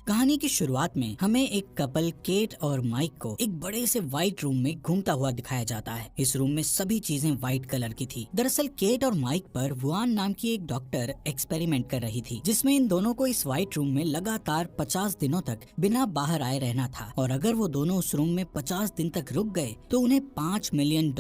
कहानी की शुरुआत में हमें एक कपल केट और माइक को एक बड़े से व्हाइट रूम में घूमता हुआ दिखाया जाता है। इस रूम में सभी चीजें व्हाइट कलर की थी। दरअसल केट और माइक पर वुआन नाम की एक डॉक्टर एक्सपेरिमेंट कर रही थी, जिसमें इन दोनों को इस व्हाइट रूम में लगातार 50 दिनों तक बिना बाहर आए रहना था, और अगर वो दोनों उस रूम में 50 दिन तक रुक गए तो उन्हें $5 मिलियन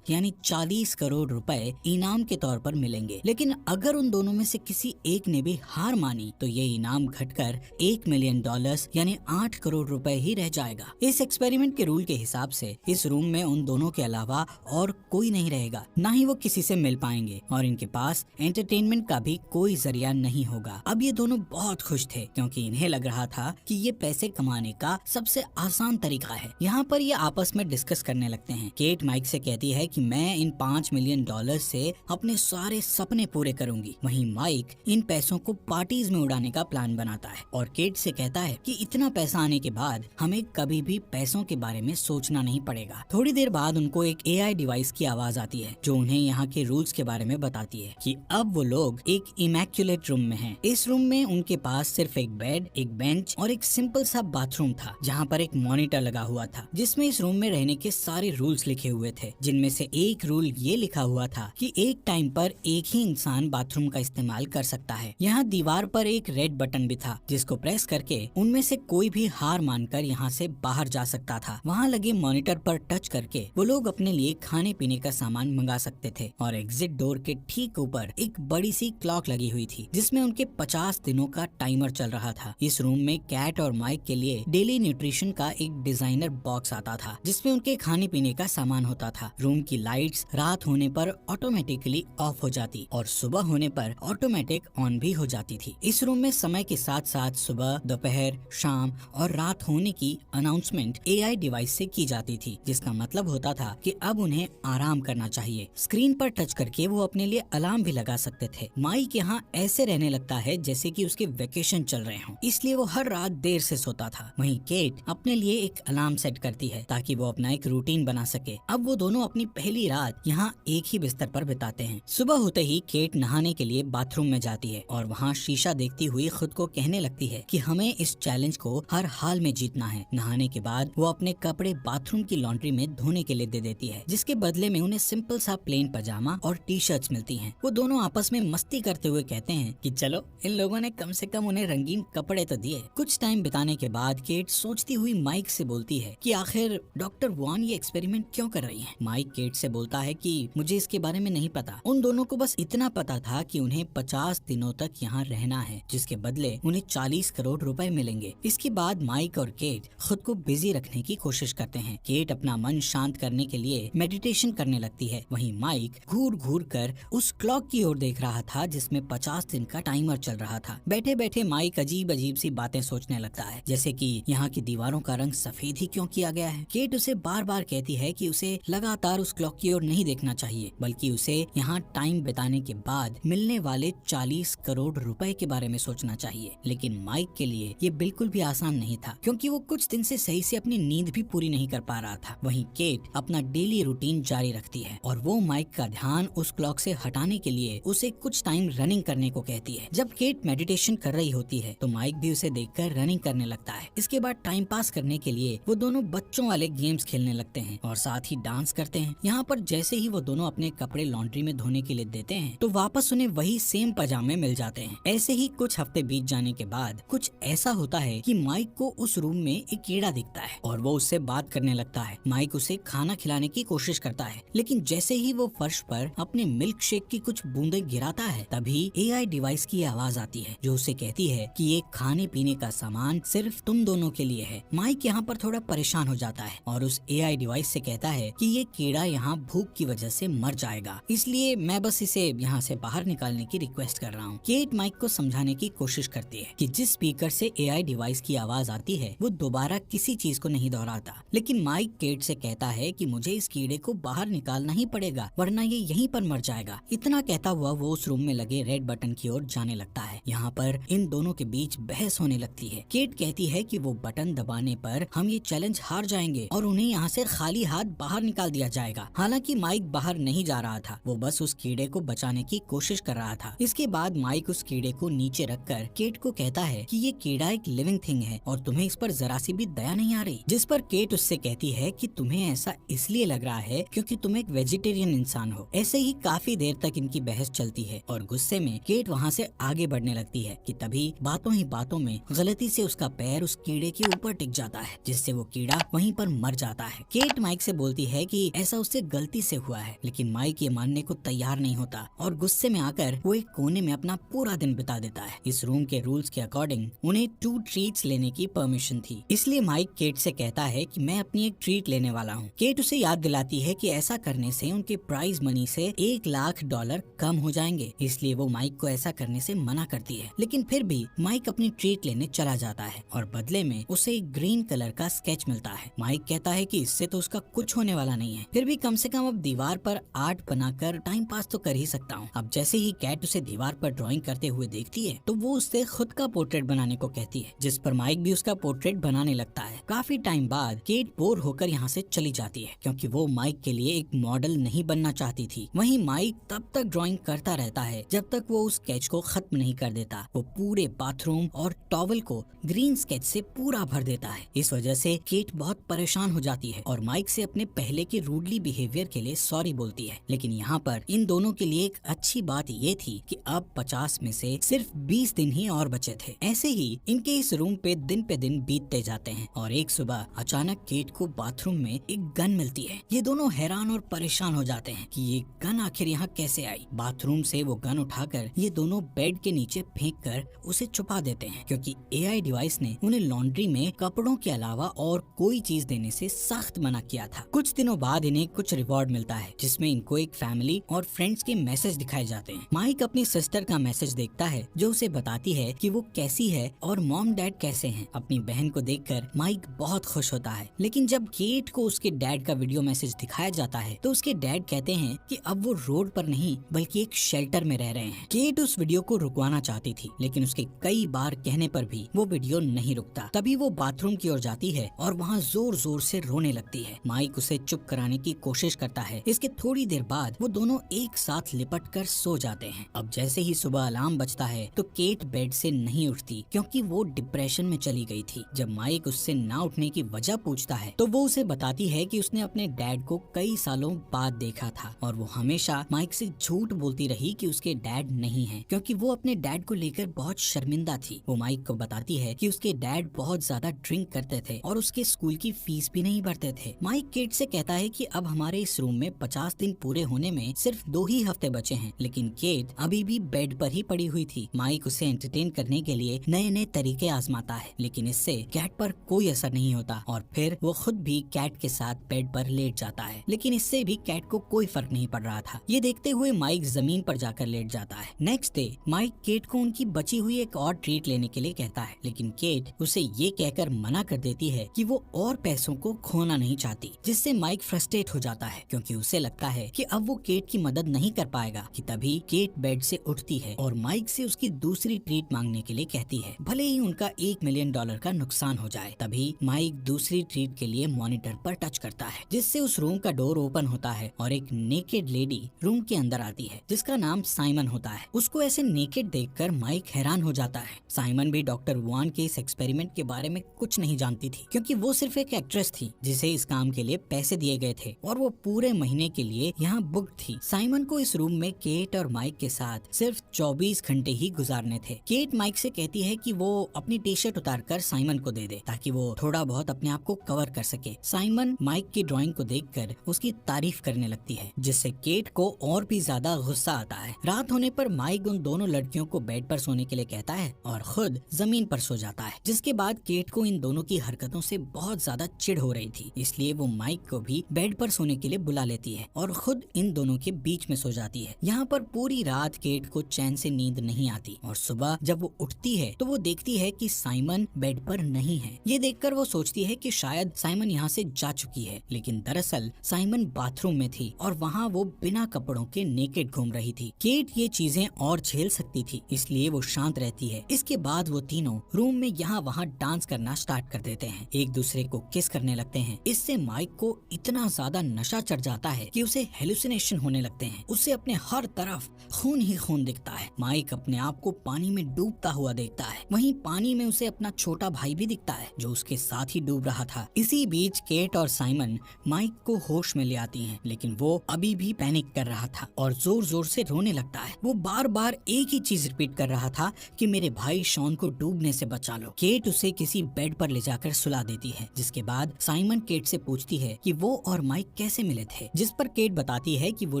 यानी 40 करोड़ रुपए इनाम के तौर पर मिलेंगे। लेकिन अगर उन दोनों में से किसी एक ने भी हार मानी तो ये इनाम घटकर $1 मिलियन यानी 8 करोड़ रुपए ही रह जाएगा। इस एक्सपेरिमेंट के रूल के हिसाब से इस रूम में उन दोनों के अलावा और कोई नहीं रहेगा, ना ही वो किसी से मिल पाएंगे, और इनके पास एंटरटेनमेंट का भी कोई जरिया नहीं होगा। अब ये दोनों बहुत खुश थे क्योंकि इन्हें लग रहा था कि ये पैसे कमाने का सबसे आसान तरीका है। यहाँ पर ये आपस में डिस्कस करने लगते हैं। केट माइक से कहती है कि मैं इन $5 मिलियन से अपने सारे सपने पूरे करूंगी। वहीं माइक इन पैसों को पार्टीज में उड़ाने का प्लान बनाता है और केट से कहता है कि इतना पैसा आने के बाद हमें कभी भी पैसों के बारे में सोचना नहीं पड़ेगा। थोड़ी देर बाद उनको एक AI डिवाइस की आवाज आती है जो उन्हें यहाँ के रूल्स के बारे में बताती है कि अब वो लोग एक इमैक्युलेट रूम में हैं। इस रूम में उनके पास सिर्फ एक बेड, एक बेंच और एक सिंपल सा बाथरूम था, जहाँ पर एक मॉनिटर लगा हुआ था जिसमें इस रूम में रहने के सारे रूल्स लिखे हुए थे, जिनमें से एक रूल ये लिखा हुआ था कि एक टाइम पर एक ही इंसान बाथरूम का इस्तेमाल कर सकता है। यहाँ दीवार पर एक रेड बटन भी था जिसको प्रेस करके उनमें से कोई भी हार मानकर यहाँ से बाहर जा सकता था। वहाँ लगे मॉनिटर पर टच करके वो लोग अपने लिए खाने पीने का सामान मंगा सकते थे, और एग्जिट डोर के ठीक ऊपर एक बड़ी सी क्लॉक लगी हुई थी जिसमें उनके 50 दिनों का टाइमर चल रहा था। इस रूम में कैट और माइक के लिए डेली न्यूट्रिशन का एक डिजाइनर बॉक्स आता था जिसमें उनके खाने पीने का सामान होता था। रूम की लाइट्स रात होने पर ऑटोमेटिकली ऑफ हो जाती और सुबह होने पर ऑटोमेटिक ऑन भी हो जाती थी। इस रूम में समय के साथ साथ सुबह, दोपहर, शाम और रात होने की अनाउंसमेंट AI डिवाइस से की जाती थी, जिसका मतलब होता था कि अब उन्हें आराम करना चाहिए। स्क्रीन पर टच करके वो अपने लिए अलार्म भी लगा सकते थे। माइक यहाँ ऐसे रहने लगता है जैसे कि उसके वेकेशन चल रहे हों, इसलिए वो हर रात देर से सोता था। वहीं केट अपने लिए एक अलार्म सेट करती है ताकि वो अपना एक रूटीन बना सके। अब वो दोनों अपनी पहली रात यहाँ एक ही बिस्तर पर बिताते हैं। सुबह होते ही केट नहाने के लिए बाथरूम में जाती है और वहाँ शीशा देखती हुई खुद को कहने लगती है कि हमें इस चैलेंज को हर हाल में जीतना है। नहाने के बाद वो अपने कपड़े बाथरूम की लॉन्ड्री में धोने के लिए दे देती है, जिसके बदले में उन्हें सिंपल सा प्लेन पजामा और टी-शर्ट्स मिलती हैं। वो दोनों आपस में मस्ती करते हुए कहते हैं कि चलो, इन लोगों ने कम से कम उन्हें रंगीन कपड़े तो दिए। कुछ टाइम बिताने के बाद केट सोचती हुई माइक से बोलती है कि आखिर डॉक्टर वुआन ये एक्सपेरिमेंट क्यों कर रही है। माइक केट से बोलता है कि मुझे इसके बारे में नहीं पता। उन दोनों को बस इतना पता था कि उन्हें 50 दिनों तक यहाँ रहना है, जिसके बदले उन्हें 40 करोड़ रुपए मिलेंगे। इसके बाद माइक और केट खुद को बिजी रखने की कोशिश करते हैं। केट अपना मन शांत करने के लिए मेडिटेशन करने लगती है। वहीं माइक घूर घूर कर उस क्लॉक की ओर देख रहा था जिसमें 50 दिन का टाइमर चल रहा था। बैठे बैठे माइक अजीब अजीब सी बातें सोचने लगता है, जैसे कि यहाँ की दीवारों का रंग सफेद ही क्यों किया गया है। केट उसे बार बार कहती है कि उसे लगातार उस क्लॉक की ओर नहीं देखना चाहिए, बल्कि उसे यहाँ टाइम बिताने के बाद मिलने वाले 40 करोड़ रुपए के बारे में सोचना चाहिए। लेकिन माइक के लिए ये बिल्कुल भी आसान नहीं था, क्योंकि वो कुछ दिन से सही से अपनी नींद भी पूरी नहीं कर पा रहा था। वहीं केट अपना डेली रूटीन जारी रखती है और वो माइक का ध्यान उस क्लॉक से हटाने के लिए उसे कुछ टाइम रनिंग करने को कहती है। जब केट मेडिटेशन कर रही होती है तो माइक भी उसे देखकर रनिंग करने लगता है। इसके बाद टाइम पास करने के लिए वो दोनों बच्चों वाले गेम्स खेलने लगते हैं और साथ ही डांस करते हैं। यहाँ पर जैसे ही वो दोनों अपने कपड़े लॉन्ड्री में धोने के लिए देते हैं तो वापस उन्हें वही सेम पजामे मिल जाते हैं। ऐसे ही कुछ हफ्ते बीत जाने के बाद कुछ ऐसा होता है कि माइक को उस रूम में एक कीड़ा दिखता है और वो उससे बात करने लगता है। माइक उसे खाना खिलाने की कोशिश करता है, लेकिन जैसे ही वो फर्श पर अपने मिल्क शेक की कुछ बूंदें गिराता है तभी AI डिवाइस की आवाज आती है जो उसे कहती है कि ये खाने पीने का सामान सिर्फ तुम दोनों के लिए है। माइक यहाँ पर थोड़ा परेशान हो जाता है और उस AI डिवाइस से कहता है कि ये कीड़ा यहाँ भूख की वजह से मर जाएगा, इसलिए मैं बस इसे यहाँ से बाहर निकालने की रिक्वेस्ट कर रहा हूँ। केट माइक को समझाने की कोशिश करती है कि जिस स्पीकर से AI डिवाइस की आवाज आती है वो दोबारा किसी चीज को नहीं दोहराता, लेकिन माइक केट से कहता है कि मुझे इस कीड़े को बाहर निकालना ही पड़ेगा वरना ये यहीं पर मर जाएगा। इतना कहता हुआ वो उस रूम में लगे रेड बटन की ओर जाने लगता है। यहाँ पर इन दोनों के बीच बहस होने लगती है। केट कहती है कि वो बटन दबाने पर हम ये चैलेंज हार जाएंगे और उन्हें यहाँ से खाली हाथ बाहर निकाल दिया जाएगा। हालांकि माइक बाहर नहीं जा रहा था, वो बस उस कीड़े को बचाने की कोशिश कर रहा था। इसके बाद माइक उस कीड़े को नीचे रखकर केट को कहता है कि ये कीड़ा एक लिविंग थिंग है और तुम्हें इस पर जरा सी भी दया नहीं आ रही। जिस पर केट उससे कहती है कि तुम्हें ऐसा इसलिए लग रहा है क्योंकि तुम एक वेजिटेरियन इंसान हो। ऐसे ही काफी देर तक इनकी बहस चलती है और गुस्से में केट वहाँ से आगे बढ़ने लगती है कि तभी बातों ही बातों में गलती से उसका पैर उस कीड़े के ऊपर टिक जाता है, जिससे वो कीड़ा वहीं पर मर जाता है। केट माइक से बोलती है कि ऐसा उससे गलती से हुआ है, लेकिन माइक ये मानने को तैयार नहीं होता और गुस्से में आकर वो एक कोने में अपना पूरा दिन बिता देता है। इस रूम के रूल्स के अकॉर्डिंग उन्हें 2 ट्रीट्स लेने की परमिशन थी, इसलिए माइक केट से कहता है कि मैं अपनी एक ट्रीट लेने वाला हूँ। केट उसे याद दिलाती है कि ऐसा करने से उनके प्राइज मनी से $1,00,000 कम हो जाएंगे, इसलिए वो माइक को ऐसा करने से मना करती है। लेकिन फिर भी माइक अपनी ट्रीट लेने चला जाता है और बदले में उसे एक ग्रीन कलर का स्केच मिलता है। माइक कहता है कि इससे तो उसका कुछ होने वाला नहीं है, फिर भी कम से कम अब दीवार पर आर्ट बनाकर टाइम पास तो कर ही सकता हूँ। अब जैसे ही कैट उसे दीवार पर ड्राइंग करते हुए देखती है तो वो उससे खुद का पोर्ट्रेट बनाने को कहती है, जिस पर माइक भी उसका पोर्ट्रेट बनाने लगता है। काफी टाइम बाद केट बोर होकर यहाँ से चली जाती है क्योंकि वो माइक के लिए एक मॉडल नहीं बनना चाहती थी। वहीं माइक तब तक ड्राइंग करता रहता है जब तक वो उस स्केच को खत्म नहीं कर देता। वो पूरे बाथरूम और टॉवल को ग्रीन स्केच से पूरा भर देता है। इस वजह से केट बहुत परेशान हो जाती है और माइक से अपने पहले के रूडली बिहेवियर के लिए सॉरी बोलती है। लेकिन यहाँ पर इन दोनों के लिए एक अच्छी बात ये थी कि अब 50 में से सिर्फ 20 दिन ही और बचे थे। ऐसे ही इनके इस रूम पे दिन बीतते जाते हैं और एक सुबह अचानक केट को बाथरूम में एक गन मिलती है। ये दोनों हैरान और परेशान हो जाते हैं कि ये गन आखिर यहाँ कैसे आई। बाथरूम से वो गन उठाकर ये दोनों बेड के नीचे फेंक कर उसे छुपा देते हैं क्योंकि AI डिवाइस ने उन्हें लॉन्ड्री में कपड़ों के अलावा और कोई चीज देने से सख्त मना किया था। कुछ दिनों बाद इन्हें कुछ रिवॉर्ड मिलता है जिसमें इनको एक फैमिली और फ्रेंड्स के मैसेज दिखाए जाते हैं। माइक अपनी सिस्टर का मैसेज देखता है जो उसे बताती है कि वो कैसी है और मॉम डैड कैसे हैं। अपनी बहन को देखकर माइक बहुत खुश होता है, लेकिन जब केट को उसके डैड का वीडियो मैसेज दिखाया जाता है तो उसके डैड कहते हैं कि अब वो रोड पर नहीं बल्कि एक शेल्टर में रह रहे हैं। केट उस वीडियो को रुकवाना चाहती थी, लेकिन उसके कई बार कहने पर भी वो वीडियो नहीं रुकता। तभी वो बाथरूम की ओर जाती है और वहाँ जोर जोर से रोने लगती है। माइक उसे चुप कराने की कोशिश करता है। इसके थोड़ी देर बाद वो दोनों एक साथ लिपट कर सो जाते हैं। अब जैसे ही सुबह अलार्म बजता है तो केट बेड से नहीं उठती क्योंकि वो डिप्रेशन में चली गई थी। जब माइक उससे ना उठने की वजह पूछता है तो वो उसे बताती है कि उसने अपने डैड को कई सालों बाद देखा था और वो हमेशा माइक से झूठ बोलती रही कि उसके डैड नहीं है क्योंकि वो अपने डैड को लेकर बहुत शर्मिंदा थी। वो माइक को बताती है कि उसके डैड बहुत ज्यादा ड्रिंक करते थे और उसके स्कूल की फीस भी नहीं भरते थे। माइक केट से कहता है कि अब हमारे इस रूम में 50 दिन पूरे होने में सिर्फ 2 ही हफ्ते बचे हैं, लेकिन केट अभी भी बेड पर ही पड़ी हुई थी। माइक उसे एंटरटेन करने के लिए नए नए तरीके आजमाता है, लेकिन इससे कैट पर कोई असर नहीं होता और फिर वो खुद भी कैट के साथ बेड पर लेट जाता है, लेकिन इससे भी कैट को कोई फर्क नहीं पड़ रहा था। ये देखते हुए माइक जमीन पर जाकर लेट जाता है। नेक्स्ट डे माइक केट को उनकी बची हुई एक और ट्रीट लेने के लिए कहता है, लेकिन केट उसे ये कहकर मना कर देती है कि वो और पैसों को खोना नहीं चाहती, जिससे माइक फ्रस्ट्रेट हो जाता है क्योंकि उसे लगता है कि अब वो केट की मदद नहीं कर पाएगा। कि तभी केट बेड से उठती है और माइक से उसकी दूसरी ट्रीट मांगने के लिए कहती है, भले ही उनका $1 मिलियन का नुकसान हो जाए। तभी माइक दूसरी ट्रीट के लिए मॉनिटर पर टच करता है, जिससे उस रूम का डोर ओपन होता है और एक नेकेड लेडी रूम के अंदर आती है जिसका नाम साइमन होता है। उसको ऐसे नेकेड देखकर माइक हैरान हो जाता है। साइमन भी डॉक्टर वुआन के इस एक्सपेरिमेंट के बारे में कुछ नहीं जानती थी क्योंकि वो सिर्फ एक एक्ट्रेस थी जिसे इस काम के लिए पैसे दिए गए थे और वो पूरे महीने के लिए यहाँ बुक थी। साइमन को इस रूम में केट और माइक के साथ सिर्फ 24 घंटे ही गुजारने थे। केट माइक से कहती है कि वो अपनी टी शर्ट उतारकर साइमन को दे दे ताकि वो थोड़ा बहुत अपने आप को कवर कर सके। साइमन माइक की ड्राइंग को देखकर उसकी तारीफ करने लगती है, जिससे केट को और भी ज्यादा गुस्सा आता है। रात होने पर माइक उन दोनों लड़कियों को बेड पर सोने के लिए कहता है और खुद जमीन पर सो जाता है, जिसके बाद केट को इन दोनों की हरकतों से बहुत ज्यादा चिढ़ हो रही थी, इसलिए वो माइक को भी बेड पर सोने के लिए बुला लेती है और खुद इन दोनों के बीच में सो जाती है। यहाँ पर पूरी रात केट को चैन से नींद नहीं आती और सुबह जब वो उठती है तो वो देखती है कि साइमन बेड पर नहीं है। ये देखकर पर वो सोचती है कि शायद साइमन यहाँ से जा चुकी है, लेकिन दरअसल साइमन बाथरूम में थी और वहाँ वो बिना कपड़ों के नेकेड घूम रही थी। केट ये चीजें और झेल सकती थी, इसलिए वो शांत रहती है। इसके बाद वो तीनों रूम में यहाँ वहाँ डांस करना स्टार्ट कर देते हैं, एक दूसरे को किस करने लगते हैं। इससे माइक को इतना ज्यादा नशा चढ़ जाता है कि उसे हेलुसिनेशन होने लगते हैं। उसे अपने हर तरफ खून ही खून दिखता है। माइक अपने आप को पानी में डूबता हुआ देखता है। वहीं पानी में उसे अपना छोटा भाई भी दिखता है जो उसके साथ ही डूब रहा था। इसी बीच केट और साइमन माइक को होश में ले आती हैं, लेकिन वो अभी भी पैनिक कर रहा था और जोर जोर से रोने लगता है। वो बार बार एक ही चीज रिपीट कर रहा था कि मेरे भाई शॉन को डूबने से बचा लो। केट उसे किसी बेड पर ले जाकर सुला देती है, जिसके बाद साइमन केट से पूछती है कि वो और माइक कैसे मिले थे, जिस पर केट बताती है कि वो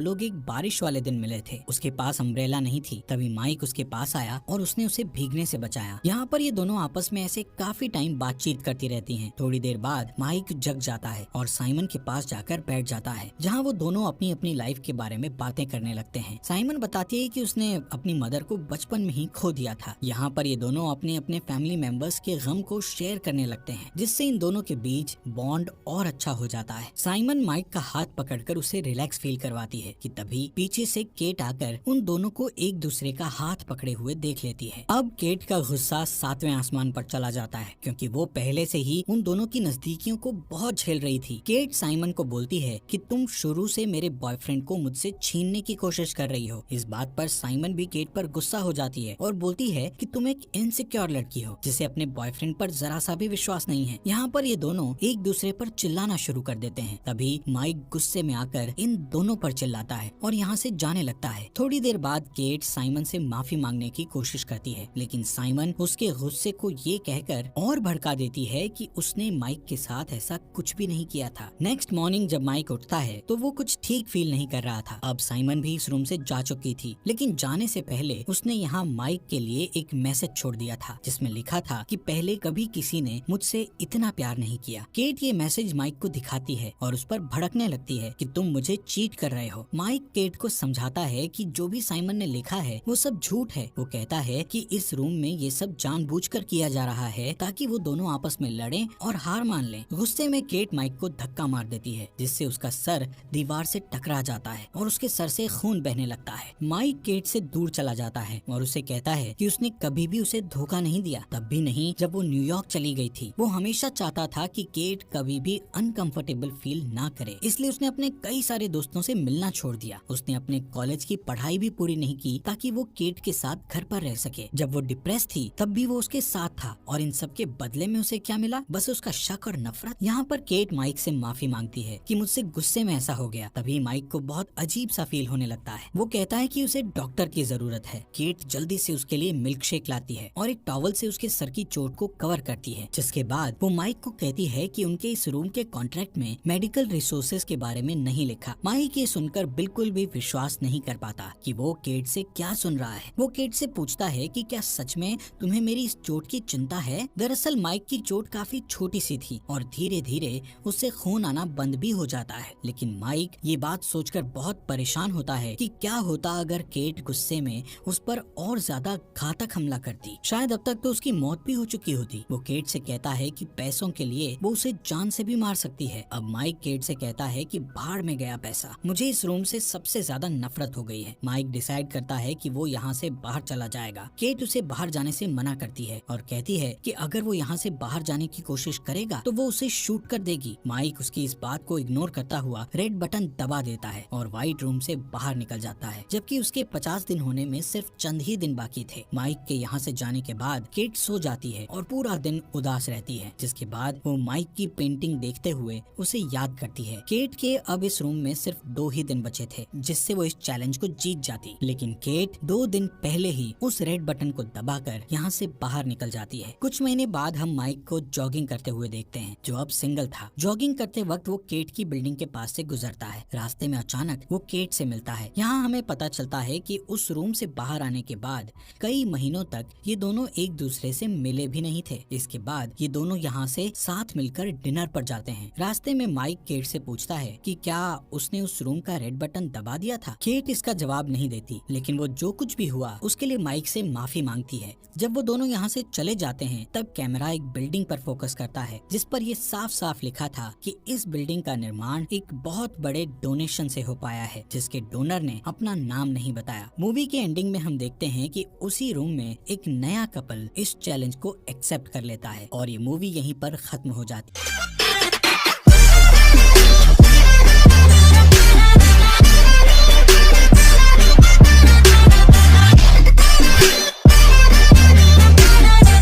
लोग एक बारिश वाले दिन मिले थे। उसके पास अम्ब्रेला नहीं थी, तभी माइक उसके पास आया और उसने उसे भीगने से बचाया। यहाँ पर ये दोनों आपस में ऐसे काफी टाइम बातचीत करती रहती हैं। थोड़ी देर बाद माइक जग जाता है और साइमन के पास जाकर बैठ जाता है, जहाँ वो दोनों अपनी अपनी लाइफ के बारे में बातें करने लगते हैं। साइमन बताती है कि उसने अपनी मदर को बचपन में ही खो दिया था। यहाँ पर ये दोनों अपने अपने फैमिली मेंबर्स के गम को शेयर करने लगते हैं, जिससे इन दोनों के बीच बॉन्ड और अच्छा हो जाता है। साइमन माइक का हाथ पकड़कर उसे रिलैक्स फील करवाती है कि तभी पीछे से केट आकर उन दोनों को एक दूसरे का हाथ पकड़े हुए देख लेती है। अब केट का गुस्सा 7वें आसमान पर चला जाता है, क्योंकि वो पहले से ही उन दोनों की नजदीकियों को बहुत झेल रही थी। केट साइमन को बोलती है कि तुम शुरू से मेरे बॉयफ्रेंड को मुझसे छीनने की कोशिश कर रही हो। इस बात पर साइमन भी केट पर गुस्सा हो जाती है और बोलती है कि तुम एक इनसिक्योर लड़की हो जिसे अपने बॉयफ्रेंड पर जरा सा भी विश्वास नहीं है। यहाँ पर ये दोनों एक दूसरे पर चिल्लाना शुरू कर देते हैं। तभी माइक गुस्से में आकर इन दोनों पर चिल्लाता है और यहाँ से जाने लगता है। थोड़ी देर बाद केट साइमन से माफी मांगने की कोशिश करती है, लेकिन साइमन उसके गुस्से को ये कहकर और भड़का देती है कि उसने माइक के साथ ऐसा कुछ भी नहीं किया था। नेक्स्ट मॉर्निंग जब माइक उठता है तो वो कुछ ठीक फील नहीं कर रहा था। अब साइमन भी इस रूम से जा चुकी थी, लेकिन जाने से पहले उसने यहाँ माइक के लिए एक मैसेज छोड़ दिया था, जिसमें लिखा था कि पहले कभी किसी ने मुझसे इतना प्यार नहीं किया। केट ये मैसेज माइक को दिखाती है और उस पर भड़कने लगती है कि तुम मुझे चीट कर रहे हो। माइक केट को समझाता है कि जो भी साइमन ने लिखा है वो सब झूठ है। वो कहता है कि इस रूम में ये सब जानबूझकर किया जा रहा है ताकि वो दोनों आपस में लड़ें और हार मान लें। गुस्से में केट माइक को धक्का मार देती है, जिससे उसका सर दीवार से टकरा जाता है और उसके सर से खून बहने लगता है। माइक केट से दूर चला जाता है और उसे कहता है कि उसने कभी भी उसे धोखा नहीं दिया, तब भी नहीं जब वो न्यूयॉर्क चली गई थी। वो हमेशा चाहता था कि केट कभी भी अनकंफर्टेबल फील ना करे, इसलिए उसने अपने कई सारे दोस्तों से मिलना छोड़ दिया। उसने अपने कॉलेज की पढ़ाई भी पूरी नहीं की ताकि वो केट के साथ घर पर रह सके। जब वो डिप्रेस थी तब भी वो उसके साथ था, और इन सब के बदले में उसे क्या मिला? बस उसका शक और नफरत। यहाँ पर केट माइक से माफी मांगती है कि मुझसे गुस्से में ऐसा हो गया। तभी माइक को बहुत अजीब सा फील होने लगता है। वो कहता है कि उसे डॉक्टर की जरूरत है। केट जल्दी से उसके लिए मिल्क शेक लाती है और एक टॉवल से उसके सर की चोट को कवर करती है, जिसके बाद वो माइक को कहती है कि उनके इस रूम के कॉन्ट्रैक्ट में मेडिकल रिसोर्सेज के बारे में नहीं लिखा। माइक ये सुनकर बिल्कुल भी विश्वास नहीं कर पाता कि वो केट से क्या सुन रहा है। वो केट से पूछता है कि क्या सच में तुम्हें मेरी इस चोट की चिंता है? दरअसल माइक की चोट काफी छोटी सी थी और धीरे धीरे उससे खून आना बंद भी हो जाता है, लेकिन माइक ये बात सोचकर बहुत परेशान होता है कि क्या होता अगर केट गुस्से में उस पर और ज्यादा घातक हमला करती। शायद अब तक तो उसकी मौत भी हो चुकी होती। वो केट से कहता है कि पैसों के लिए वो उसे जान से भी मार सकती है। अब माइक केट से कहता है कि भाड़ में गया पैसा, मुझे इस रूम से सबसे ज्यादा नफरत हो गई है। माइक डिसाइड करता है कि वो यहाँ से बाहर चला जाएगा। केट उसे बाहर जाने से मना करती है और कहती है कि अगर वो यहाँ से बाहर जाने की कोशिश करेगा तो वो उसे शूट कर देगी। माइक उसकी इस बात को इग्नोर करता हुआ रेड बटन दबा देता है और व्हाइट रूम से बाहर निकल जाता है, जबकि उसके 50 दिन होने में सिर्फ चंद ही दिन बाकी थे। माइक के यहाँ से जाने के बाद केट सो जाती है और पूरा दिन उदास रहती है, जिसके बाद वो माइक की पेंटिंग देखते हुए उसे याद करती है। केट के अब इस रूम में सिर्फ 2 ही दिन बचे थे जिससे वो इस चैलेंज को जीत जाती, लेकिन केट 2 दिन पहले ही उस रेड बटन को दबाकर यहाँ से बाहर निकल जाती है। कुछ महीने बाद हम माइक को जॉगिंग करते हुए देखते हैं, जो अब सिंगल था। जॉगिंग करते वक्त वो केट की बिल्डिंग के पास से गुजरता है। रास्ते में अचानक वो केट से मिलता है। यहाँ हमें पता चलता है कि उस रूम से बाहर आने के बाद कई महीनों तक ये दोनों एक दूसरे से मिले भी नहीं थे। इसके बाद ये दोनों यहाँ से साथ मिलकर डिनर पर जाते हैं। रास्ते में माइक केट से पूछता है कि क्या उसने उस रूम का रेड बटन दबा दिया था। केट इसका जवाब नहीं देती, लेकिन वो जो कुछ भी हुआ उसके लिए माइक से माफी मांगती है। जब वो दोनों यहाँ से चले जाते हैं तब कैमरा एक बिल्डिंग पर फोकस करता है, जिस पर ये साफ साफ लिखा था कि इस बिल्डिंग का निर्माण एक बहुत बड़े डोनेशन से हो पाया है, जिसके डोनर ने अपना नाम नहीं बताया। मूवी के एंडिंग में हम देखते हैं कि उसी रूम में एक नया कपल इस चैलेंज को एक्सेप्ट कर लेता है और ये मूवी यहीं पर खत्म हो जाती है।